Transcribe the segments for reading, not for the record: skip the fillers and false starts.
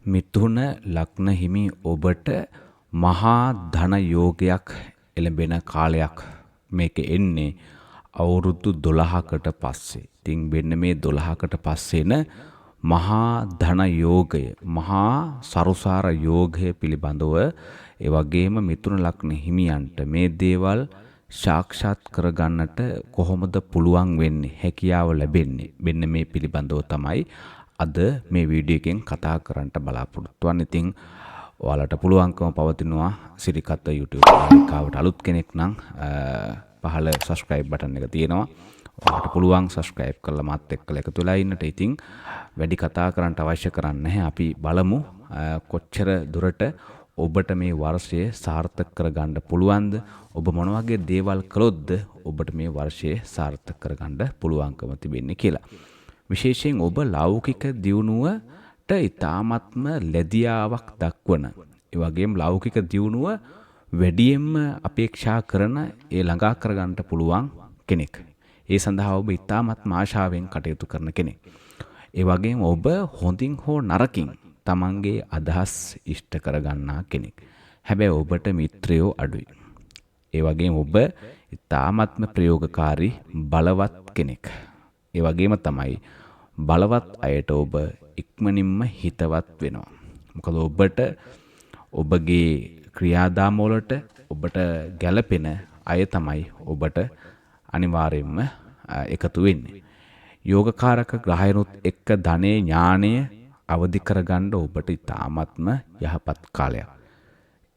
මිථුන ලග්න හිමි ඔබට මහා ධන යෝගයක් එළඹෙන කාලයක් මේක එන්නේ අවුරුදු 12කට පස්සේ. ඉතින් මෙන්න මේ 12කට පස්සේන මහා ධන යෝගය, මහා සරුසාර යෝගය පිළිබඳව ඒ වගේම මිථුන ලග්න හිමියන්ට මේ දේවල් සාක්ෂාත් කරගන්නට කොහොමද පුළුවන් වෙන්නේ, හැකියාව ලැබෙන්නේ, මෙන්න මේ පිළිබඳව තමයි අද මේ වීඩියෝ එකෙන් කතා කරන්නට බලාපොරොත්තු වෙන්නේ. ඉතින් ඔයාලට පුළුවන්කම පවතිනවා සිරිකත්ත YouTube චානලයට අලුත් කෙනෙක් නම් පහළ subscribe button එක තියෙනවා. ඔයාලට පුළුවන් subscribe කරලා මාත් එක්කලා එකතු වෙලා ඉන්නට. ඉතින් වැඩි කතා කරන්න අවශ්‍ය කරන්නේ නැහැ. අපි බලමු කොච්චර දුරට ඔබට මේ වර්ෂය සාර්ථක කරගන්න පුළුවන්ද? ඔබ මොන වගේ දේවල් කළොත්ද ඔබට මේ වර්ෂය සාර්ථක කරගන්න පුළුවන්කම තිබෙන්නේ කියලා. විශේෂයෙන් ඔබ ලෞකික දියුණුවට ඊ타ත්ම ලැබියාවක් දක්වන, ඒ වගේම ලෞකික දියුණුව වැඩියෙන්ම අපේක්ෂා කරන, ඒ ළඟා කරගන්න පුළුවන් කෙනෙක්. ඒ සඳහා ඔබ ඊ타ත්ම ආශාවෙන් කටයුතු කරන කෙනෙක්. ඒ වගේම ඔබ හොඳින් හෝ නරකින් තමන්ගේ අදහස් ඉෂ්ට කරගන්නා කෙනෙක්. හැබැයි ඔබට මිත්‍රයෝ අඩුයි. ඒ වගේම ඔබ ඊ타ත්ම ප්‍රයෝගකාරී බලවත් කෙනෙක්. ඒ වගේම තමයි බලවත් අයට ඔබ ඉක්මනින්ම හිතවත් වෙනවා. මොකද ඔබට ඔබගේ ක්‍රියාදාම වලට ඔබට ගැළපෙන අය තමයි ඔබට අනිවාර්යයෙන්ම එකතු වෙන්නේ. යෝගකාරක ග්‍රහයනුත් එක්ක ධනේ ඥානය අවදි කරගන්න ඔබට ඉතාමත්ම යහපත් කාලයක්.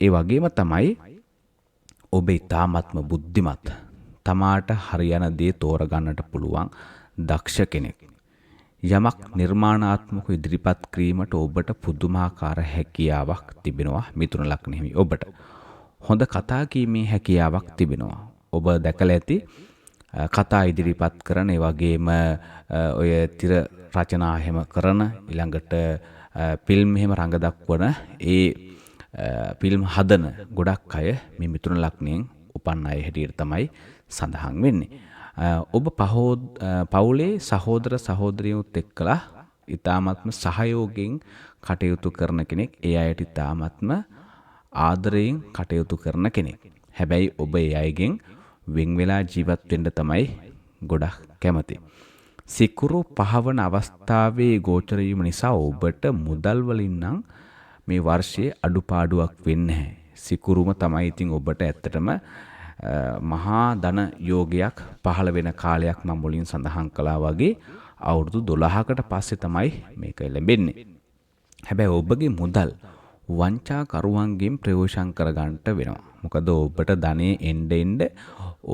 ඒ වගේම තමයි ඔබ ඉතාමත්ම බුද්ධිමත්, තමාට හරියන දේ තෝරගන්නට පුළුවන් දක්ෂ කෙනෙක්. යමක් නිර්මාණාත්මකව ඉදිරිපත් කිරීමට ඔබට පුදුමාකාර හැකියාවක් තිබෙනවා මිථුන ලග්න හිමි ඔබට. හොඳ කතා කීමේ හැකියාවක් තිබෙනවා. ඔබ දැකලා ඇති කතා ඉදිරිපත් කරන, ඒ වගේම ඔය තිර රචනා හැම කරන, ඊළඟට ෆිල්ම් එහෙම රඟ දක්වන, ඒ ෆිල්ම් හදන ගොඩක් අය මේ මිථුන ලග්නයෙන් උපන් අය හැටියට තමයි සඳහන් වෙන්නේ. ඔබ පවුලේ සහෝදර සහෝදරියොත් එක්කලා ඊ타ත්ම සහයෝගයෙන් කටයුතු කරන කෙනෙක්. ඒ අයට ඊ타ත්ම ආදරයෙන් කටයුතු කරන කෙනෙක්. හැබැයි ඔබ ඒ අයගෙන් වෙන් වෙලා ජීවත් වෙන්න තමයි ගොඩක් කැමති. සිකුරු පහවන අවස්ථාවේ ගෝචර වීම නිසා ඔබට මුදල් වලින් නම් මේ වර්ෂයේ අඩුපාඩුවක් වෙන්නේ නැහැ. සිකුරුම තමයි ඉතින් ඔබට ඇත්තටම මහා ධන යෝගයක් පහළ වෙන කාලයක් මම මුලින් සඳහන් කළා වගේ අවුරුදු 12කට පස්සේ තමයි මේක ලැබෙන්නේ. හැබැයි ඔබගේ මුදල් වංචාකරුවන්ගෙන් ප්‍රයෝජන කරගන්නට වෙනවා. මොකද ඔබට ධනෙ එන්න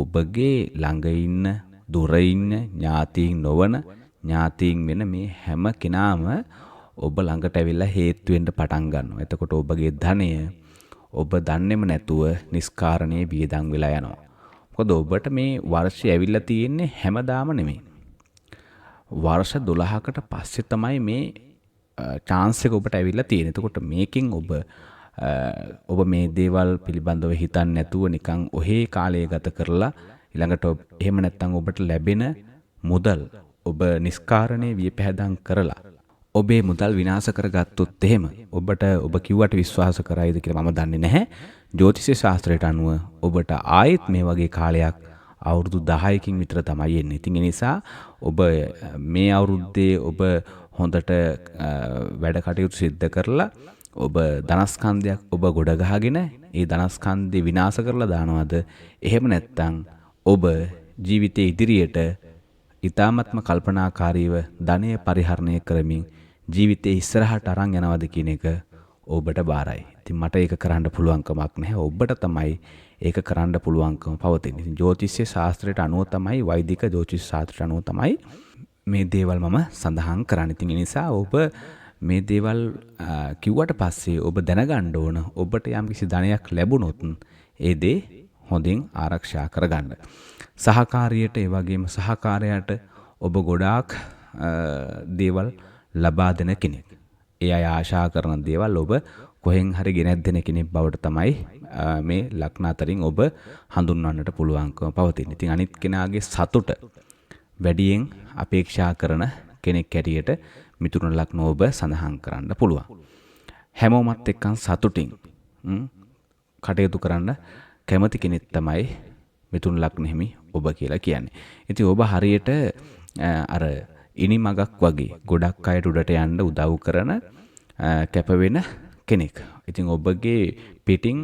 ඔබගේ ළඟ ඉන්න, දුර ඉන්න, ඥාතීන් නොවන, ඥාතීන් වෙන මේ හැම කෙනාම ඔබ ළඟට ඇවිල්ලා හේතු වෙන්න පටන් ගන්නවා. එතකොට ඔබගේ ධනය ඔබ දන්නේම නැතුව නිස්කාරණේ වියදම් වෙලා යනවා. මොකද ඔබට මේ වර්ෂය ඇවිල්ලා තියෙන්නේ හැමදාම නෙමෙයි. වර්ෂ 12කට පස්සේ තමයි මේ chance එක ඔබට ඇවිල්ලා තියෙන්නේ. එතකොට මේකෙන් ඔබ මේ දේවල් පිළිබඳව හිතන්නේ නැතුව නිකන් ඔහේ කාලය ගත කරලා ඊළඟට එහෙම නැත්නම් ඔබට ලැබෙන මුදල් ඔබ නිස්කාරණේ වියපැහැදම් කරලා ඔබේ මුදල් විනාශ කරගත්තොත් එහෙම ඔබට ඔබ කිව්වට විශ්වාස කරයිද කියලා මම දන්නේ නැහැ. ජ්‍යොතිෂ ශාස්ත්‍රයට අනුව ඔබට ආයෙත් මේ වගේ කාලයක් අවුරුදු 10කින් විතර තමයි එන්නේ. ඉතින් ඒ නිසා ඔබ මේ අවුරුද්දේ ඔබ හොඳට වැඩ කටයුතු සිද්ධ කරලා ඔබ ධනස්කන්ධයක් ඔබ ගොඩ ගහගෙන ඒ ධනස්කන්ධේ විනාශ කරලා දානවද? එහෙම නැත්නම් ඔබ ජීවිතයේ ඉදිරියට ඊ타ත්ම කල්පනාකාරීව ධනය පරිහරණය කරමින් ජීවිතේ ඉස්සරහට අරන් යනවද කියන එක ඔබට බාරයි. ඉතින් මට ඒක කරන්න පුළුවන් කමක් නැහැ. ඔබට තමයි ඒක කරන්න පුළුවන්කම පවතින්නේ. ඉතින් ජ්‍යොතිෂ ශාස්ත්‍රයට අනුව තමයි, වෛදික ජ්‍යොතිෂ ශාස්ත්‍රයට අනුව තමයි මේ දේවල් මම සඳහන් කරන්නේ. ඉතින් ඒ නිසා ඔබ මේ දේවල් කිව්වට පස්සේ ඔබ දැනගන්න ඕන ඔබට යම්කිසි ධනයක් ලැබුණොත් ඒ දේ හොඳින් ආරක්ෂා කරගන්න. සහකාරියට, ඒ වගේම සහකාරයට ඔබ ගොඩාක් දේවල් ලබා දෙන කෙනෙක්. ඒ අය ආශා කරන දේවල් ඔබ කොහෙන් හරි ගෙනත් දෙන කෙනෙක් බවට තමයි මේ ලග්න අතරින් ඔබ හඳුන්වන්නට පුළුවන්කම පවතින. ඉතින් අනිත් කෙනාගේ සතුට වැඩියෙන් අපේක්ෂා කරන කෙනෙක් හැටියට මිථුන ලග්න ඔබ සඳහන් කරන්න පුළුවන්. හැමෝමත් එක්කන් සතුටින් කටයුතු කරන්න කැමති කෙනෙක් තමයි මිථුන ලග්න හිමි ඔබ කියලා කියන්නේ. ඉතින් ඔබ හරියට අර ඉනිමගක් වගේ ගොඩක් අයට උඩට යන්න උදව් කරන කැපවෙන කෙනෙක්. ඉතින් ඔබගේ පිටින්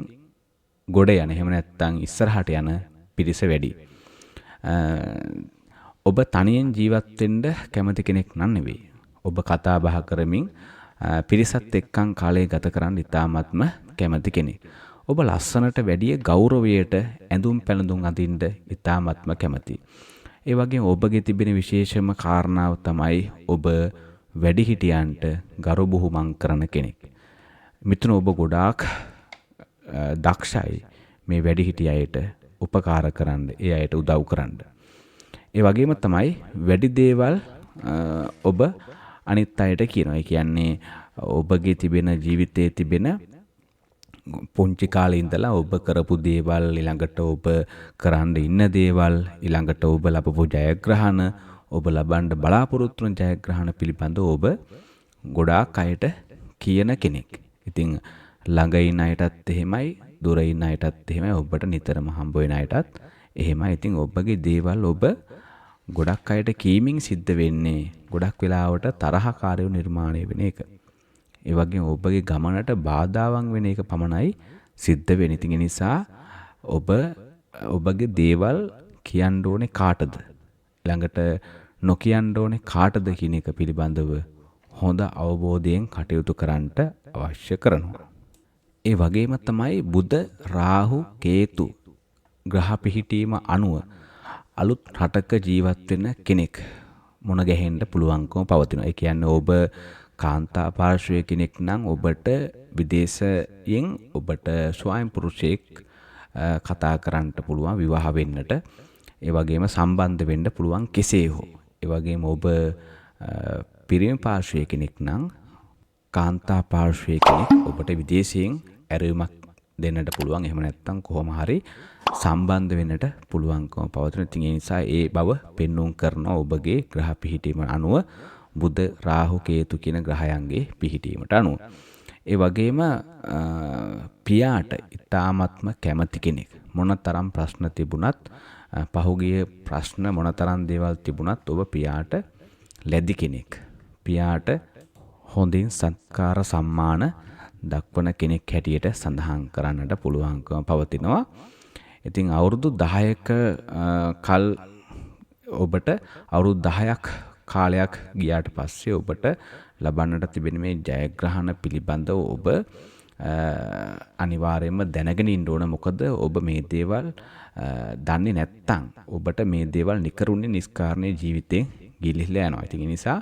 ගොඩ යන එහෙම නැත්නම් ඉස්සරහට යන පිරිස වැඩි. ඔබ තනියෙන් ජීවත් වෙන්න කැමති කෙනෙක් නන් නෙවෙයි. ඔබ කතා බහ කරමින් පිරිසත් එක්කන් කාලය ගත කරන්න ඉතාමත්ම කැමති කෙනෙක්. ඔබ ලස්සනට වැඩිය ගෞරවයට ඇඳුම් පැළඳුම් අඳින්න ඉතාමත්ම කැමති. ඒ වගේම ඔබගේ තිබෙන විශේෂම කාරණාව තමයි ඔබ වැඩිහිටියන්ට ගරු බුහුමන් කරන කෙනෙක්. මිතුන ඔබ ගොඩාක් දක්ෂයි මේ වැඩිහිටිය අයට උපකාර කරන්න, ඒ අයට උදව් කරන්න. ඒ වගේම තමයි වැඩි දේවල් ඔබ අනිත් අයට කියනවා. ඒ කියන්නේ ඔබගේ තිබෙන ජීවිතයේ තිබෙන පුංචි කාලේ ඉඳලා ඔබ කරපු දේවල්, ඊළඟට ඔබ කරන්න ඉන්න දේවල්, ඊළඟට ඔබ ලබපු ජයග්‍රහණ, ඔබ ලබන්න බලාපොරොත්තු වන ජයග්‍රහණ පිළිබඳව ඔබ ගොඩාක් අයට කියන කෙනෙක්. ඉතින් ළඟ ඉන්න අයටත් එහෙමයි, දුර ඉන්න අයටත් එහෙමයි, ඔබට නිතරම හම්බ වෙන අයටත් එහෙමයි. ඉතින් ඔබගේ දේවල් ඔබ ගොඩක් අයට කීමින් සිද්ධ වෙන්නේ ගොඩක් වෙලාවට තරහකාරයෝ නිර්මාණය වෙන එක. ඒ වගේම ඔබගේ ගමනට බාධාවන් වෙන එක පමණයි සිද්ධ වෙන්නේ. ඉතින් ඒ නිසා ඔබ ඔබගේ දේවල් කියන්න ඕනේ කාටද? ළඟට නොකියන්න ඕනේ කාටද කියන එක පිළිබඳව හොඳ අවබෝධයෙන් කටයුතු කරන්නට අවශ්‍ය කරනවා. ඒ වගේම තමයි බුධ, රාහු, කේතු ග්‍රහ පිහිටීම අනුව අලුත් රටක ජීවත් වෙන කෙනෙක් මුණ ගැහෙන්න පුළුවන්කම පවතිනවා. ඒ කියන්නේ ඔබ කාන්තා පාර්ශ්වයේ කෙනෙක් නම් ඔබට විදේශයෙන් ඔබට ස්වයං පුරුෂයෙක් කතා කරන්නට පුළුවන්, විවාහ වෙන්නට. ඒ වගේම සම්බන්ධ වෙන්න පුළුවන් කෙසේ හෝ. ඒ වගේම ඔබ පිරිමි පාර්ශ්වයේ කෙනෙක් නම් කාන්තා පාර්ශ්වයේ කෙනෙක් ඔබට විදේශයෙන් ඇරයුමක් දෙන්නට පුළුවන්. එහෙම නැත්නම් කොහොම හරි සම්බන්ධ වෙන්නට පුළුවන්කම පවතින. ඉතින් ඒ නිසා ඒ බව පෙන්වුම් කරන ඔබගේ ග්‍රහ පිහිටීම අනුව බුධ, රාහු, කේතු කියන ග්‍රහයන්ගේ පිහිටීමට අනුව. ඒ වගේම පියාට ඊ타ත්ම කැමති කෙනෙක්. මොනතරම් ප්‍රශ්න තිබුණත්, පහුගිය ප්‍රශ්න මොනතරම් දේවල් තිබුණත් ඔබ පියාට ලැබි කෙනෙක්. පියාට හොඳින් සත්කාර සම්මාන දක්වන කෙනෙක් හැටියට සඳහන් කරන්නට පුළුවන්කම පවතිනවා. ඉතින් අවුරුදු 10ක කල් ඔබට අවුරුදු 10ක් කාලයක් ගියාට පස්සේ ඔබට ලබන්නට තිබෙන මේ ජයග්‍රහණ පිළිබඳව ඔබ අනිවාර්යයෙන්ම දැනගෙන ඉන්න ඕන. මොකද ඔබ මේ දේවල් දන්නේ නැත්නම් ඔබට මේ දේවල් නිකරුණේ නිස්කාරණේ ජීවිතේ ගිලිහිලා යනවා. ඉතින් ඒ නිසා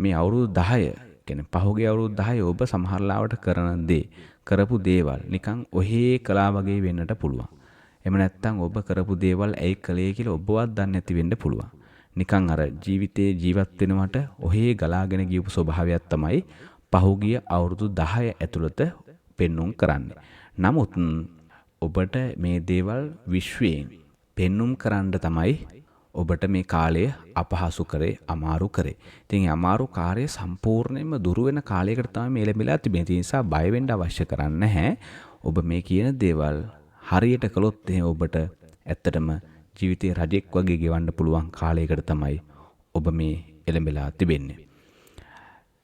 මේ අවුරුදු 10 කියන්නේ පහුගිය අවුරුදු 10 ඔබ සමහරලාවට කරන දේ, කරපු දේවල් නිකන් ඔහේ කලා වගේ වෙන්නට පුළුවන්. එහෙම නැත්නම් ඔබ කරපු දේවල් ඇයි කළේ කියලා ඔබවත් දන්නේ නැති වෙන්න පුළුවන්. නිකන් අර ජීවිතේ ජීවත් වෙනවට ඔහේ ගලාගෙන ගියපු ස්වභාවයක් තමයි පහුගිය අවුරුදු 10 ඇතුළත පෙන්눔 කරන්නේ. නමුත් ඔබට මේ දේවල් විශ්වයෙන් පෙන්눔 කරන්න තමයි ඔබට මේ කාලය අපහසු කරේ, අමාරු කරේ. ඉතින් මේ අමාරු කාර්යය සම්පූර්ණයෙන්ම දුරු වෙන කාලයකට තමයි මේ ලැබිලා තිබෙන්නේ. ඒ නිසා බය වෙන්න අවශ්‍ය කරන්නේ නැහැ. ඔබ මේ කියන දේවල් හරියට කළොත් එහෙනම් ඔබට ඇත්තටම ජීවිතේ රජෙක් වගේ ගෙවන්න පුළුවන් කාලයකට තමයි ඔබ මේ එළඹලා තිබෙන්නේ.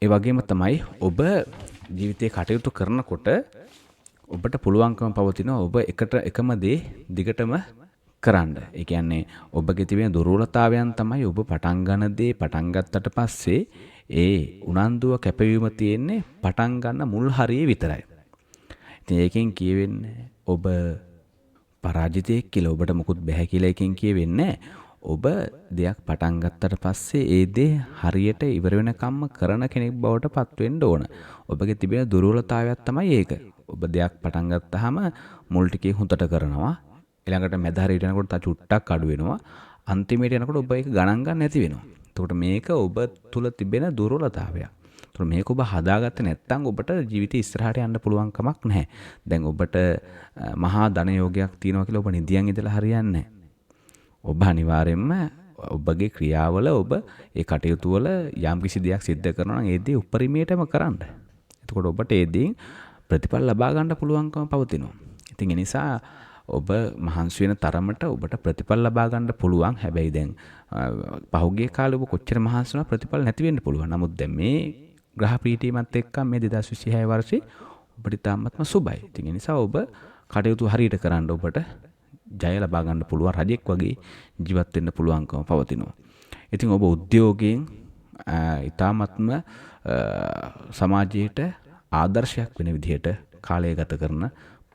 ඒ වගේම තමයි ඔබ ජීවිතේ කටයුතු කරනකොට ඔබට පුළුවන්කම පවතිනවා ඔබ එකම දේ දිගටම කරන්න. ඒ කියන්නේ ඔබගේ තිබෙන දුර්වලතාවයන් තමයි ඔබ පටන් ගන්න දේ පටන් ගත්තට පස්සේ ඒ උනන්දුව කැපවීම තියෙන්නේ පටන් ගන්න මුල් හරියේ විතරයි. ඉතින් ඒකෙන් කියවෙන්නේ ඔබ පරාජිතයෙක් කියලා, ඔබට මුකුත් බැහැ කියලා එකෙන් කියවෙන්නේ ඔබ දෙයක් පටන් ගත්තට පස්සේ ඒ දේ හරියට ඉවර වෙනකම්ම කරන කෙනෙක් බවට පත් වෙන්න ඕන. ඔබගේ තිබෙන දුර්වලතාවයක් තමයි ඒක. ඔබ දෙයක් පටන් ගත්තාම මුල් ටිකේ හොඳට කරනවා. ඊළඟට මැද හරියට යනකොට තා චුට්ටක් අඩු වෙනවා. අන්තිමයට යනකොට ඔබ ඒක ගණන් ගන්න නැති වෙනවා. එතකොට මේක ඔබ තුල තිබෙන දුර්වලතාවයක්. එතකොට මේක ඔබ හදාගත්තේ නැත්නම් ඔබට ජීවිතේ ඉස්සරහට යන්න පුළුවන් කමක් නැහැ. දැන් ඔබට මහා ධන යෝගයක් තියෙනවා කියලා ඔබ නිදියන් ඉඳලා හරියන්නේ නැහැ. ඔබ අනිවාර්යයෙන්ම ඔබගේ ක්‍රියාවල ඔබ ඒ කටයුතු වල යම් කිසි දෙයක් සිද්ධ කරනවා නම් ඒ දේ උපරිමයටම කරන්න. එතකොට ඔබට ඒ දේෙන් ප්‍රතිඵල ලබා ගන්න පුළුවන්කම පවතිනවා. ඉතින් ඒ නිසා ඔබ මහන්සි වෙන තරමට ඔබට ප්‍රතිඵල ලබා ගන්න පුළුවන්. හැබැයි දැන් පහුගිය කාලේ ඔබ කොච්චර මහන්සි වුණා ප්‍රතිඵල නැති වෙන්න පුළුවන්. නමුත් දැන් මේ ග්‍රහ පීඨියමත් එක්ක මේ 2026 වර්ෂේ ඔබට තාමත්ම සුබයි. ඉතින් ඒ නිසා ඔබ කටයුතු හරියට කරන්න ඔබට ජය ලබා ගන්න පුළුවන්. රජෙක් වගේ ජීවත් වෙන්න පුළුවන්කම පවතිනවා. ඉතින් ඔබ උද්‍යෝගයෙන් ඊ타මත්ම සමාජයට ආදර්ශයක් වෙන විදිහට කාලය ගත කරන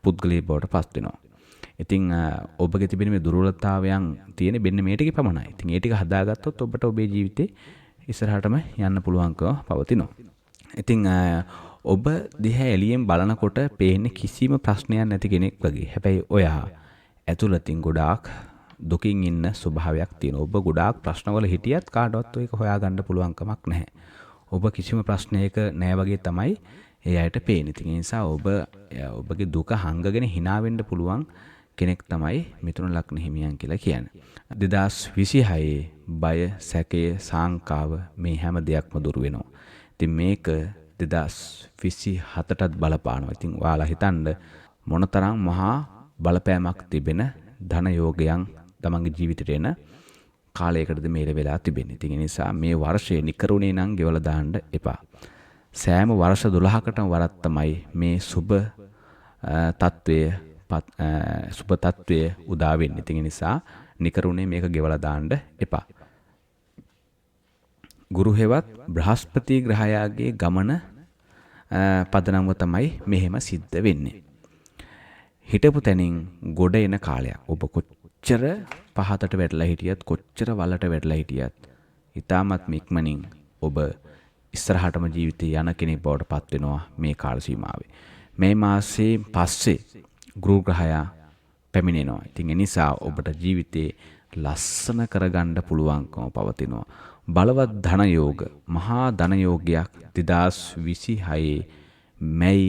පුද්ගලයෙක් බවට පත් වෙනවා. ඉතින් ඔබගේ තිබෙන මේ දුර්වලතාවයන් තියෙන මෙන්න මේ ටිකේ පමණයි. ඉතින් ඒ ටික හදාගත්තොත් ඔබට ඔබේ ජීවිතේ ඉස්සරහටම යන්න පුළුවන්කම පවතිනවා. ඉතින් ඔබ දිහා එළියෙන් බලනකොට පේන්නේ කිසිම ප්‍රශ්නයක් නැති කෙනෙක් වගේ. හැබැයි ඔයා ඇතුළතින් ගොඩාක් දුකින් ඉන්න ස්වභාවයක් තියෙනවා. ඔබ ගොඩාක් ප්‍රශ්නවල හිටියත් කාටවත් ඒක හොයාගන්න පුළුවන් කමක් නැහැ. ඔබ කිසිම ප්‍රශ්නයක නැහැ වගේ තමයි ඒ අයට පේන්නේ. ඉතින් ඒ නිසා ඔබගේ දුක හංගගෙන hina වෙන්න පුළුවන් කෙනෙක් තමයි මිථුන ලග්න හිමියන් කියලා කියන්නේ. 2026 බය, සැකය, සාංකාව මේ හැම දෙයක්ම දුර වෙනවා. ඉතින් මේක 2027ටත් බලපානවා. ඉතින් ඔයාලා හිතන්න මොනතරම් මහා බලපෑමක් තිබෙන ධන යෝගයන් තමන්ගේ ජීවිතේට එන කාලයකටද මේල වෙලා තිබෙන්නේ. ඉතින් ඒ නිසා මේ වර්ෂයේ නිකරුණේ නම් ගෙවලා දාන්න එපා. සෑම වර්ෂ 12කටම වරක් තමයි මේ සුබ තත්වයේ උදා වෙන්නේ. ඉතින් ඒ නිසා නිකරුණේ මේක ගෙවලා දාන්න එපා. ගුරු හේවත් බ්‍රහස්පති ග්‍රහයාගේ ගමන පදනම්ව තමයි මෙහෙම සිද්ධ වෙන්නේ. හිටපු තැනින් ගොඩ එන කාලයක්. ඔබ කොච්චර පහතට වැටලා හිටියත්, කොච්චර වලට වැටලා හිටියත්, ඊටමත් ඉක්මනින් ඔබ ඉස්සරහටම ජීවිතේ යන කෙනෙක් බවට පත් වෙනවා මේ කාල සීමාවේ. මේ මාසේ පස්සේ ගුරු ග්‍රහයා පැමිණෙනවා. ඉතින් ඒ නිසා ඔබට ජීවිතේ ලස්සන කරගන්න පුළුවන්කම පවතිනවා. බලවත් ධන යෝග, මහා ධන යෝගයක් 2026 මැයි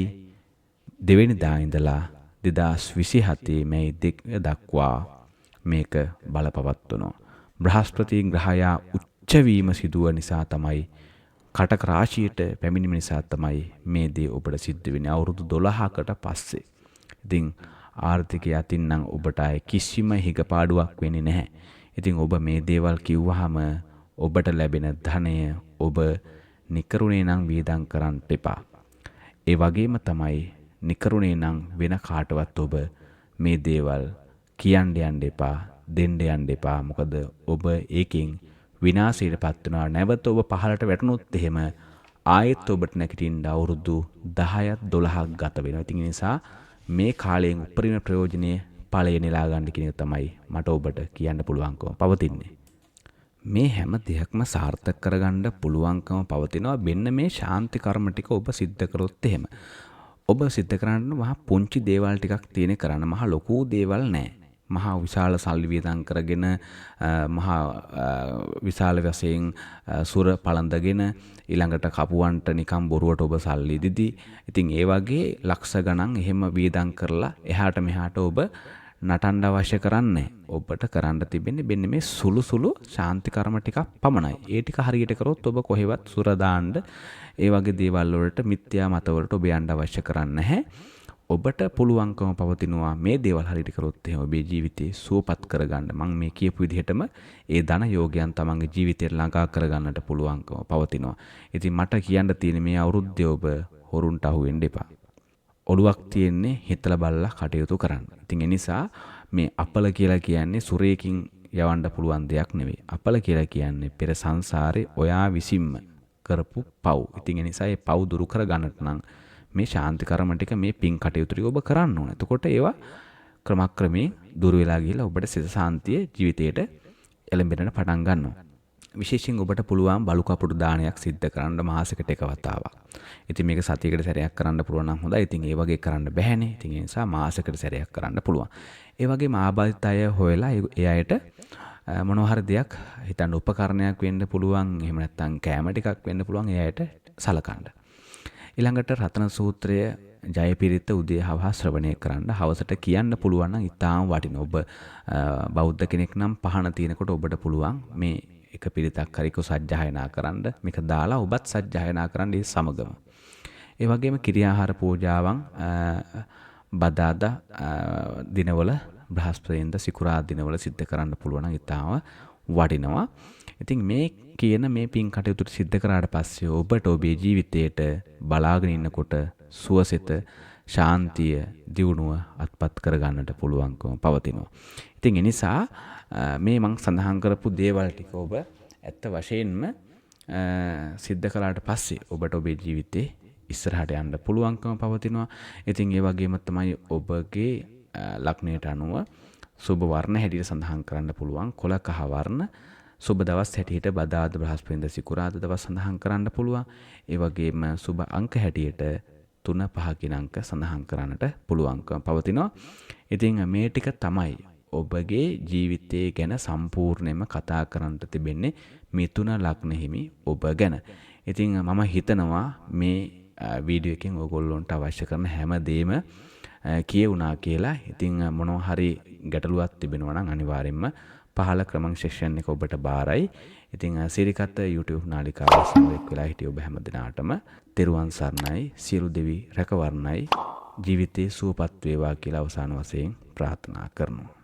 2 වෙනිදා ඉඳලා 2027 මැයි 2 දක්වා මේක බලපවත්වනවා. බ්‍රහස්පති ග්‍රහයා උච්ච වීම සිදුව නිසා තමයි, කටක රාශියට පැමිණීම නිසා තමයි මේ දේ ඔබට සිද්ධ වෙන්නේ අවුරුදු 12කට පස්සේ. ඉතින් ආර්ථිකය අතින් නම් ඔබට කිසිම හිගපාඩුවක් වෙන්නේ නැහැ. ඉතින් ඔබ මේ දේවල් කිව්වහම ඔබට ලැබෙන ධනය ඔබ නිකරුණේ නම් වියදම් කරන්න එපා. ඒ වගේම තමයි නිකරුණේ නම් වෙන කාටවත් ඔබ මේ දේවල් කියන්න යන්න එපා, දෙන්න යන්න එපා. මොකද ඔබ ඒකෙන් විනාශයටපත් වෙනවා. නැවත ඔබ පහළට වැටුනොත් එහෙම ආයෙත් ඔබට නැගිටින්න අවුරුදු 10ක් 12ක් ගත වෙනවා. ඉතින් ඒ නිසා මේ කාලයෙන් උපරිම ප්‍රයෝජනීය ඵලය නෙලා ගන්න කියන එක තමයි මට ඔබට කියන්න පුළුවන්කම පවතින්නේ. මේ හැම දෙයක්ම සාර්ථක කරගන්න පුළුවන්කම පවතිනවා මෙන්න මේ ශාන්ති කර්ම ටික ඔබ සිද්ධ කරොත් එහෙම. ඔබ සිද්ධ කරන්න මහා පුංචි දේවල් ටිකක් තියෙන කරන්න මහා ලොකු දේවල් නැහැ. මහා විශාල සල්ලි වියදම් කරගෙන මහා විශාල වශයෙන් සුර පළඳගෙන ඊළඟට කපුවන්ට නිකම් බොරුවට ඔබ සල්ලි දීදී. ඉතින් ඒ වගේ ලක්ෂ ගණන් එහෙම වියදම් කරලා එහාට මෙහාට ඔබ නටන්න අවශ්‍ය කරන්නේ. ඔබට කරන්න තිබෙන්නේ මෙන්න මේ සුළු සුළු ශාන්ති කර්ම ටිකක් පමණයි. ඒ ටික හරියට කරොත් ඔබ කොහෙවත් සුර දාන්න ඒ වගේ දේවල් වලට මිත්‍යා මත වලට ඔබ යන්න අවශ්‍ය කරන්නේ නැහැ. ඔබට පුළුවන්කම පවතිනවා මේ දේවල් හරියට කරොත් එහෙම ඔබේ ජීවිතේ සුවපත් කරගන්න. මම මේ කියපු විදිහටම ඒ ධන යෝගයන් තමන්ගේ ජීවිතයට ළඟා කරගන්නට පුළුවන්කම පවතිනවා. ඉතින් මට කියන්න තියෙන්නේ මේ අවුරුද්දේ ඔබ හොරුන්ට අහු වෙන්න එපා. ඔළුවක් තියෙන්නේ හිතලා බලලා කටයුතු කරන්න. ඉතින් ඒ නිසා මේ අපල කියලා කියන්නේ සුරේකින් යවන්න පුළුවන් දෙයක් නෙවෙයි. අපල කියලා කියන්නේ පෙර සංසාරේ ඔයා විසින්ම කරපු පව්. ඉතින් ඒ නිසා ඒ පව් දුරු කර ගන්නට නම් මේ ශාන්ති කර්ම ටික මේ පින් කටයුතු ටික ඔබ කරන්න ඕන. එතකොට ඒවා ක්‍රමක්‍රමයෙන් දුර වෙලා ගිහලා ඔබට සිත සාන්තිය ජීවිතේට එළඹෙන්න පටන් ගන්නවා. විශේෂයෙන් ඔබට පුළුවන් බලු කපුටු දානයක් සිද්ධ කරන්න මාසෙකට එක වතාවක්. ඉතින් මේක සතියකට සැරයක් කරන්න පුළුවන් නම් හොඳයි. ඉතින් ඒ වගේ කරන්න බැහැනේ. ඉතින් ඒ නිසා මාසෙකට සැරයක් කරන්න පුළුවන්. ඒ වගේම ආබාධිත අය හොයලා ඒ අයට මොනවා හරි දෙයක් හිතන්න උපකරණයක් වෙන්න පුළුවන්. එහෙම නැත්නම් කෑම ටිකක් වෙන්න පුළුවන්. ඒ අයට සලකන්න. ඊළඟට රතන සූත්‍රය ජයපිරිත උදේ හවස ශ්‍රවණය කරන්න හවසට කියන්න පුළුවන් නම් ඉතාම වටිනවා. ඔබ බෞද්ධ කෙනෙක් නම් පහන තියෙනකොට ඔබට පුළුවන් මේ එක පිරිතක් හරි සජ්ජායනා කරන්න. මේක දාලා ඔබත් සජ්ජායනා කරන්න ඒ සමගම. ඒ වගේම කිරියාහාර පූජාවන් බදාදා දිනවල බ්‍රහස්පතින්දා සිකුරාදා දිනවල සිද්ධ කරන්න පුළුවන් නම් ඉතාම වටිනවා. ඉතින් මේ කියන මේ පින් කටයුතු සිද්ධ කරාට පස්සේ ඔබට ඔබේ ජීවිතයට බලාගෙන ඉන්නකොට සුවසෙත ශාන්තිය දියුණුව අත්පත් කරගන්නට පුළුවන්කම පවතිනවා. ඉතින් ඒ නිසා මේ මං සඳහන් කරපු දේවල් ටික ඔබ ඇත්ත වශයෙන්ම සිද්ධ කළාට පස්සේ ඔබට ඔබේ ජීවිතේ ඉස්සරහට යන්න පුළුවන්කම පවතිනවා. ඉතින් ඒ වගේම තමයි ඔබගේ ලග්නයට අනුව සුබ වර්ණ හැටියට සඳහන් කරන්න පුළුවන් කොළ කහ වර්ණ සුබ දවස් හැටියට බදාද බ්‍රහස්පතින්දා සිකුරාදා දවස් සඳහන් කරන්න පුළුවන්. ඒ වගේම සුබ අංක හැටියට 3 5 කියන අංක සඳහන් කරන්නට පුළුවන්කම පවතිනවා. ඉතින් මේ ටික තමයි ඔබගේ ජීවිතය ගැන සම්පූර්ණයෙන්ම කතා කරන්නට තිබෙන්නේ මිථුන ලග්න හිමි ඔබ ගැන. ඉතින් මම හිතනවා මේ වීඩියෝ එකෙන් ඔයගොල්ලන්ට අවශ්‍ය කරන හැම දෙයක්ම කියුණා කියලා. ඉතින් මොනවා හරි ගැටලුවක් තිබෙනවා නම් අනිවාර්යයෙන්ම පහළ ක්‍රමං සෙක්ෂන් එක ඔබට බාරයි. ඉතින් සිරිකත් YouTube නාලිකාව සමග එක් වෙලා හිටිය ඔබ හැම දිනාටම තෙරුවන් සරණයි. සියලු දෙවි රැකවරණයි. ජීවිතේ සුවපත් වේවා කියලා අවසාන වශයෙන් ප්‍රාර්ථනා කරනවා.